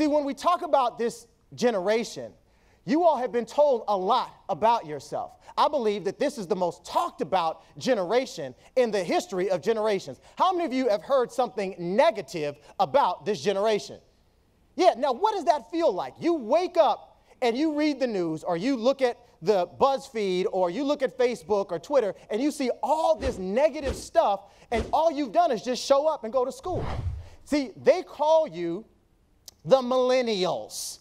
See, when we talk about this generation, you all have been told a lot about yourself. I believe that this is the most talked about generation in the history of generations. How many of you have heard something negative about this generation? Yeah, now what does that feel like? You wake up and you read the news, or you look at the BuzzFeed, or you look at Facebook or Twitter, and you see all this negative stuff, and all you've done is just show up and go to school. See, they call you the millennials.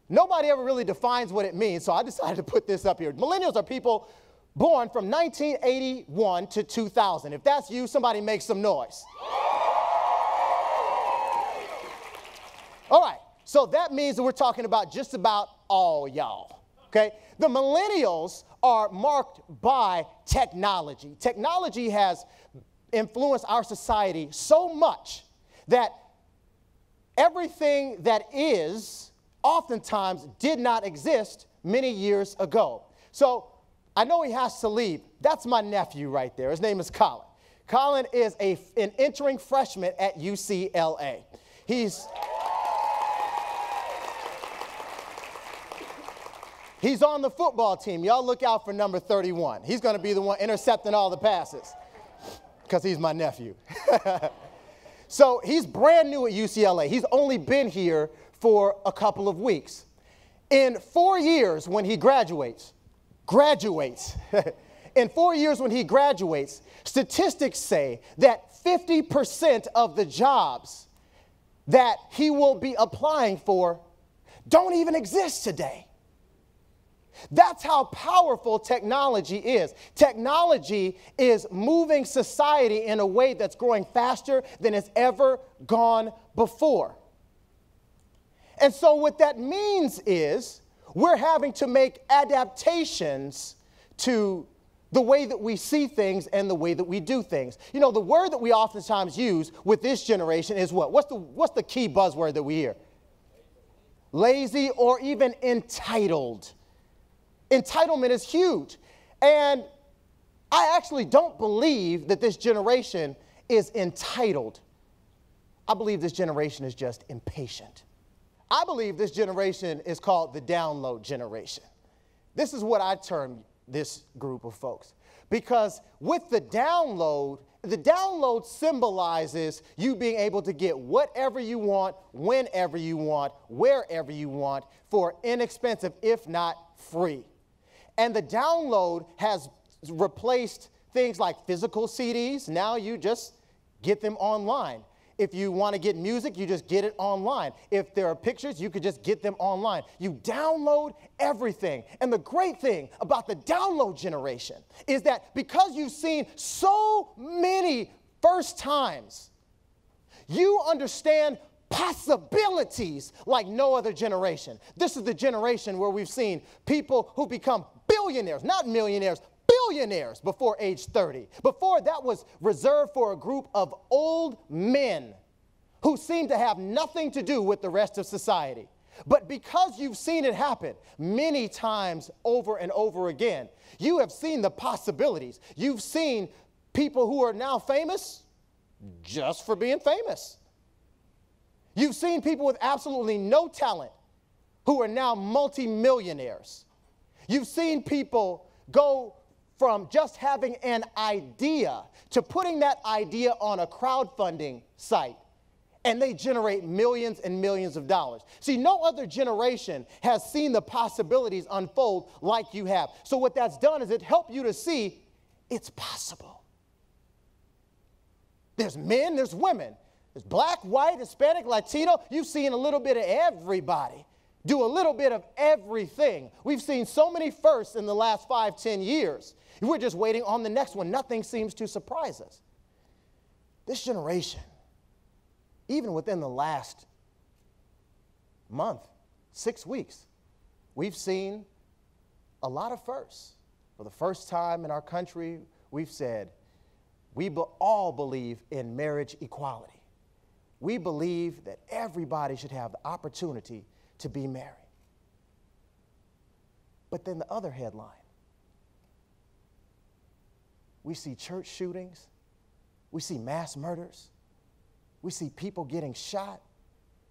Nobody ever really defines what it means, so I decided to put this up here. Millennials are people born from 1981 to 2000. If that's you, somebody make some noise. All right, so that means that we're talking about just about all y'all, okay? The millennials are marked by technology. Technology has influenced our society so much that everything that is oftentimes did not exist many years ago. So I know he has to leave. That's my nephew right there. His name is Colin. Colin is an entering freshman at UCLA. He's on the football team. Y'all look out for number 31. He's going to be the one intercepting all the passes because he's my nephew. So he's brand new at UCLA. He's only been here for a couple of weeks. In 4 years when he graduates, in 4 years when he graduates, statistics say that 50% of the jobs that he will be applying for don't even exist today. That's how powerful technology is. Technology is moving society in a way that's growing faster than it's ever gone before. And so what that means is we're having to make adaptations to the way that we see things and the way that we do things. You know, the word that we oftentimes use with this generation is what? What's the key buzzword that we hear? Lazy, or even entitled. Entitlement is huge. And I actually don't believe that this generation is entitled. I believe this generation is just impatient. I believe this generation is called the download generation. This is what I term this group of folks. Because with the download symbolizes you being able to get whatever you want, whenever you want, wherever you want, for inexpensive, if not free. And the download has replaced things like physical CDs. Now you just get them online. If you want to get music, you just get it online. If there are pictures, you could just get them online. You download everything. And the great thing about the download generation is that because you've seen so many first times, you understand possibilities like no other generation. This is the generation where we've seen people who become billionaires, not millionaires, billionaires before age 30. Before, that was reserved for a group of old men who seemed to have nothing to do with the rest of society. But because you've seen it happen many times over and over again, you have seen the possibilities. You've seen people who are now famous just for being famous. You've seen people with absolutely no talent who are now multimillionaires. You've seen people go from just having an idea to putting that idea on a crowdfunding site, and they generate millions and millions of dollars. See, no other generation has seen the possibilities unfold like you have. So what that's done is it helped you to see it's possible. There's men, there's women. There's black, white, Hispanic, Latino. You've seen a little bit of everybody do a little bit of everything. We've seen so many firsts in the last 5, 10 years. We're just waiting on the next one. Nothing seems to surprise us. This generation, even within the last month, 6 weeks, we've seen a lot of firsts. For the first time in our country, we've said we all believe in marriage equality. We believe that everybody should have the opportunity to be married. But then the other headline, we see church shootings, we see mass murders, we see people getting shot,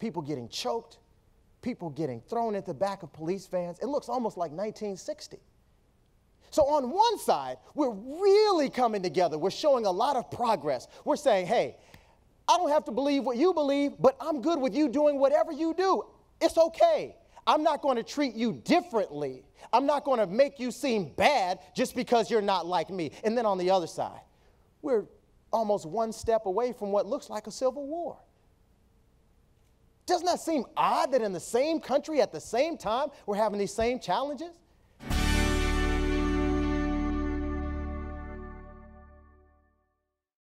people getting choked, people getting thrown at the back of police vans. It looks almost like 1960. So on one side, we're really coming together. We're showing a lot of progress. We're saying, hey, I don't have to believe what you believe, but I'm good with you doing whatever you do. It's okay. I'm not going to treat you differently. I'm not going to make you seem bad just because you're not like me. And then on the other side, we're almost one step away from what looks like a civil war. Doesn't that seem odd that in the same country at the same time we're having these same challenges?